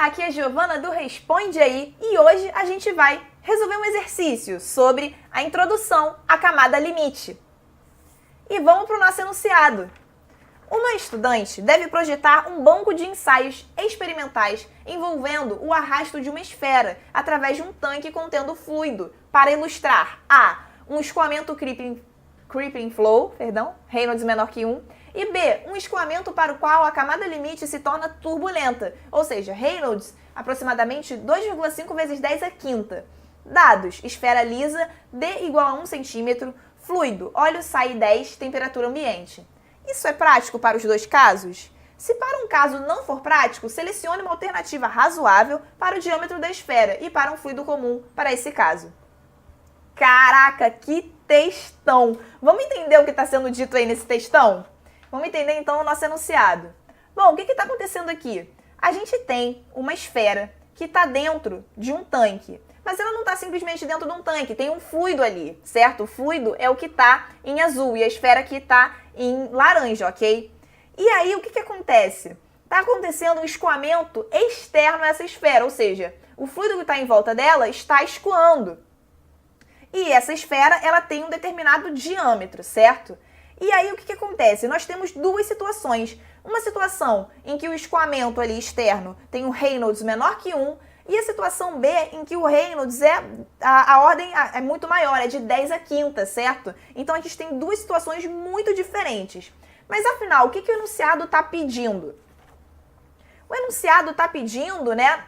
aqui é a Giovana do Responde Aí e hoje a gente vai resolver um exercício sobre a introdução à camada limite. E vamos para o nosso enunciado. Uma estudante deve projetar um banco de ensaios experimentais envolvendo o arrasto de uma esfera através de um tanque contendo fluido para ilustrar a. Um escoamento creeping flow, Reynolds menor que 1, e B, um escoamento para o qual a camada limite se torna turbulenta, ou seja, Reynolds aproximadamente 2,5 vezes 10 à quinta. Dados: esfera lisa, D igual a 1 cm, fluido, óleo sai 10, temperatura ambiente. Isso é prático para os dois casos? Se para um caso não for prático, selecione uma alternativa razoável para o diâmetro da esfera e para um fluido comum para esse caso. Caraca, que textão! Vamos entender o que está sendo dito aí nesse textão? Vamos entender então o nosso enunciado. Bom, o que está acontecendo aqui? A gente tem uma esfera que está dentro de um tanque, mas ela não está simplesmente dentro de um tanque, tem um fluido ali, certo? O fluido é o que está em azul e a esfera aqui está em laranja, ok? E aí, o que acontece? Está acontecendo um escoamento externo a essa esfera, ou seja, o fluido que está em volta dela está escoando. E essa esfera, ela tem um determinado diâmetro, certo? E aí, o que acontece? Nós temos duas situações. Uma situação em que o escoamento ali externo tem um Reynolds menor que 1, e a situação B, em que o Reynolds a ordem é muito maior, é de 10 à quinta, certo? Então, a gente tem duas situações muito diferentes. Mas, afinal, o que o enunciado está pedindo? O enunciado está pedindo, né?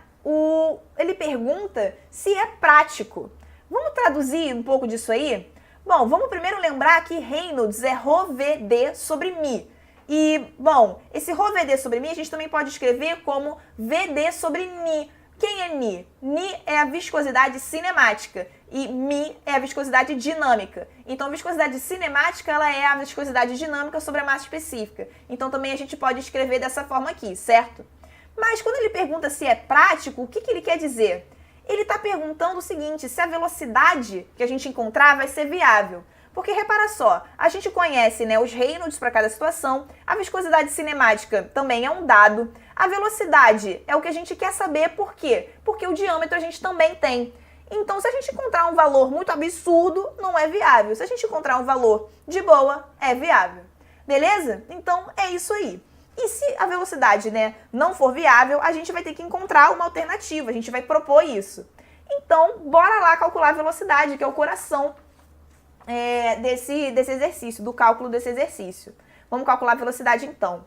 Ele pergunta se é prático. Vamos traduzir um pouco disso aí? Bom, vamos primeiro lembrar que Reynolds é ρVd sobre μ. E, bom, esse ρVd sobre μ a gente também pode escrever como Vd sobre μ. Quem é μ? μ é a viscosidade cinemática e μ é a viscosidade dinâmica. Então, a viscosidade cinemática ela é a viscosidade dinâmica sobre a massa específica. Então, também a gente pode escrever dessa forma aqui, certo? Mas, quando ele pergunta se é prático, o que ele quer dizer? Ele está perguntando o seguinte, se a velocidade que a gente encontrar vai ser viável. Porque, repara só, a gente conhece, né, os Reynolds para cada situação, a viscosidade cinemática também é um dado, a velocidade é o que a gente quer saber, por quê? Porque o diâmetro a gente também tem. Então, se a gente encontrar um valor muito absurdo, não é viável. Se a gente encontrar um valor de boa, é viável. Beleza? Então, é isso aí. E se a velocidade, né, não for viável, a gente vai ter que encontrar uma alternativa, a gente vai propor isso. Então, bora lá calcular a velocidade, que é o coração desse exercício, do cálculo desse exercício. Vamos calcular a velocidade então.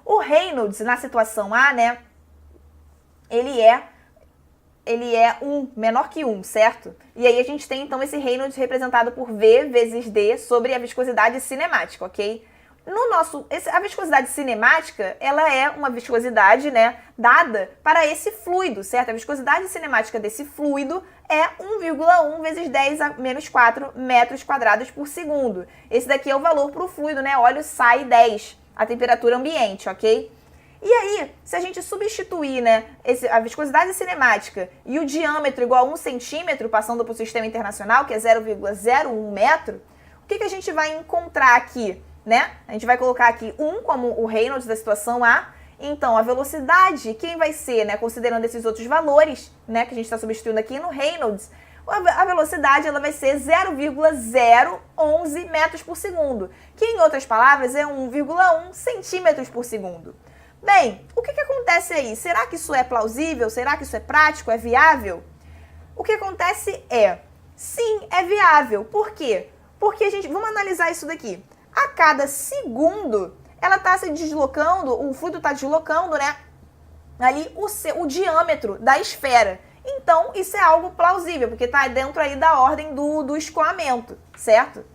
O Reynolds, na situação A, né, ele é 1 menor que 1, certo? E aí a gente tem então esse Reynolds representado por V vezes D sobre a viscosidade cinemática, ok? A viscosidade cinemática, ela é uma viscosidade, né, dada para esse fluido, certo? A viscosidade cinemática desse fluido é 1,1 vezes 10 a menos 4 metros quadrados por segundo. Esse daqui é o valor para o fluido, né? Óleo sai 10, a temperatura ambiente, ok? E aí, se a gente substituir, né, a viscosidade cinemática e o diâmetro igual a 1 centímetro, passando para o sistema internacional, que é 0,01 metro, o que a gente vai encontrar aqui? Né? A gente vai colocar aqui 1 como o Reynolds da situação A. Então, a velocidade, quem vai ser, né, considerando esses outros valores, né, que a gente está substituindo aqui no Reynolds, a velocidade ela vai ser 0,011 metros por segundo, que em outras palavras é 1,1 centímetros por segundo. Bem, o que acontece aí? Será que isso é plausível? Será que isso é prático? É viável? O que acontece é, sim, é viável. Por quê? Porque vamos analisar isso daqui. A cada segundo, ela está se deslocando, o fluido está deslocando, né, ali o diâmetro da esfera. Então, isso é algo plausível, porque está dentro aí da ordem do escoamento, certo?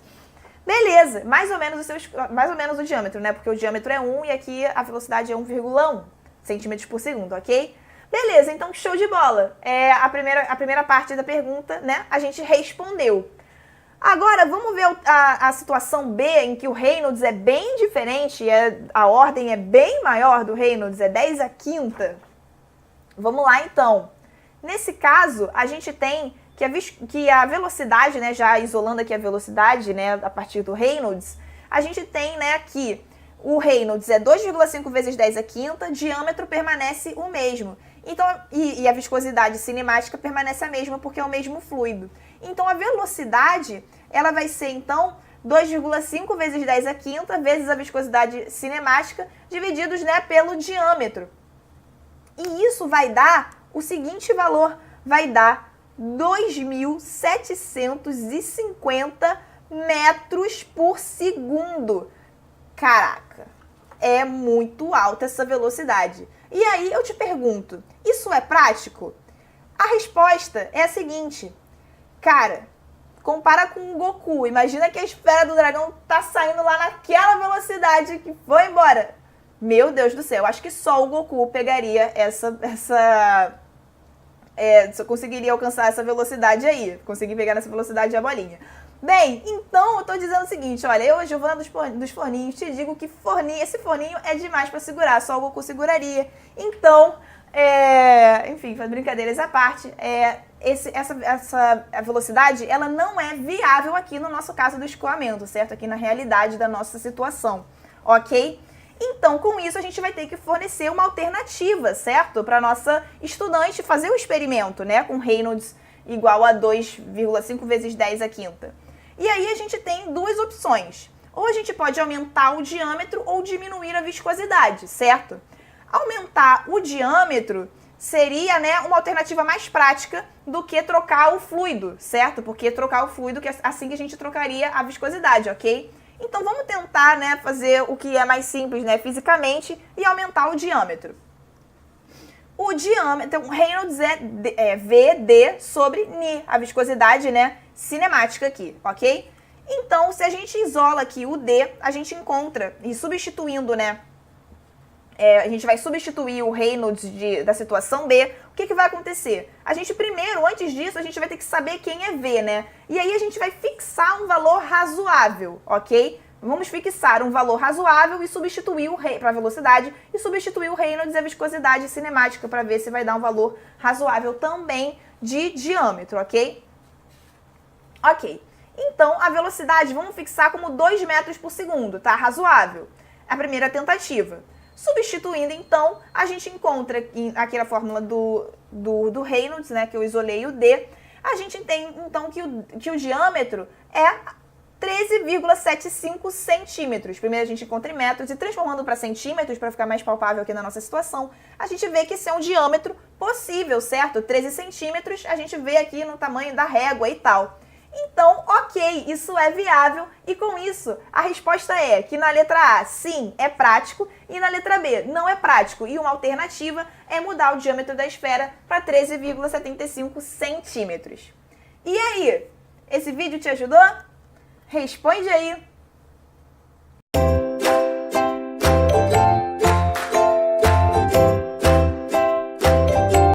Beleza, mais ou menos o diâmetro, né, porque o diâmetro é 1 e aqui a velocidade é 1,1 centímetros por segundo, ok? Beleza, então show de bola. A primeira parte da pergunta, né, a gente respondeu. Agora, vamos ver a situação B, em que o Reynolds é bem diferente, a ordem é bem maior do Reynolds, é 10 à quinta. Vamos lá, então. Nesse caso, a gente tem que a velocidade, né, já isolando aqui a velocidade, né, a partir do Reynolds, a gente tem, né, aqui o Reynolds é 2,5 vezes 10 à quinta, diâmetro permanece o mesmo. Então, e a viscosidade cinemática permanece a mesma porque é o mesmo fluido. Então, a velocidade, ela vai ser, então, 2,5 vezes 10 à quinta vezes a viscosidade cinemática divididos, né, pelo diâmetro. E isso vai dar o seguinte valor, vai dar 2.750 metros por segundo. Caraca, é muito alta essa velocidade. E aí eu te pergunto, isso é prático? A resposta é a seguinte, cara, compara com o Goku. Imagina que a esfera do dragão tá saindo lá naquela velocidade que foi embora. Meu Deus do céu, acho que só o Goku pegaria só conseguiria alcançar essa velocidade aí. Conseguir pegar nessa velocidade a bolinha. Bem, então eu tô dizendo o seguinte, olha, eu, Giovana dos Forninhos, te digo que esse forninho é demais pra segurar, só o Goku seguraria. Então, enfim, brincadeiras à parte, essa velocidade, ela não é viável aqui no nosso caso do escoamento, certo? Aqui na realidade da nossa situação, ok? Então, com isso, a gente vai ter que fornecer uma alternativa, certo? Para nossa estudante fazer o experimento, né? Com Reynolds igual a 2,5 vezes 10 à quinta. E aí a gente tem duas opções. Ou a gente pode aumentar o diâmetro ou diminuir a viscosidade, certo? Aumentar o diâmetro seria, né, uma alternativa mais prática do que trocar o fluido, certo? Porque trocar o fluido, que é assim que a gente trocaria a viscosidade, ok? Então vamos tentar, né, fazer o que é mais simples, né, fisicamente e aumentar o diâmetro. O diâmetro, então, Reynolds é VD sobre Ni, a viscosidade, né, cinemática aqui, ok? Então, se a gente isola aqui o D, a gente encontra, e substituindo, né, a gente vai substituir o Reynolds da situação B, o que vai acontecer? A gente primeiro, antes disso, a gente vai ter que saber quem é V, né? E aí a gente vai fixar um valor razoável, ok? Vamos fixar um valor razoável e substituir para a velocidade e substituir o Reynolds e a viscosidade cinemática para ver se vai dar um valor razoável também de diâmetro, ok? Ok. Então, a velocidade vamos fixar como 2 metros por segundo, tá? Razoável. A primeira tentativa. Substituindo, então, a gente encontra aqui na fórmula do Reynolds, né, que eu isolei o D, a gente tem, então, que o diâmetro é 13,75 centímetros. Primeiro a gente encontra em metros e transformando para centímetros, para ficar mais palpável aqui na nossa situação, a gente vê que esse é um diâmetro possível, certo? 13 centímetros, a gente vê aqui no tamanho da régua e tal. Então, ok, isso é viável e com isso a resposta é que na letra A, sim, é prático e na letra B, não é prático. E uma alternativa é mudar o diâmetro da esfera para 13,75 centímetros. E aí, esse vídeo te ajudou? Responde aí!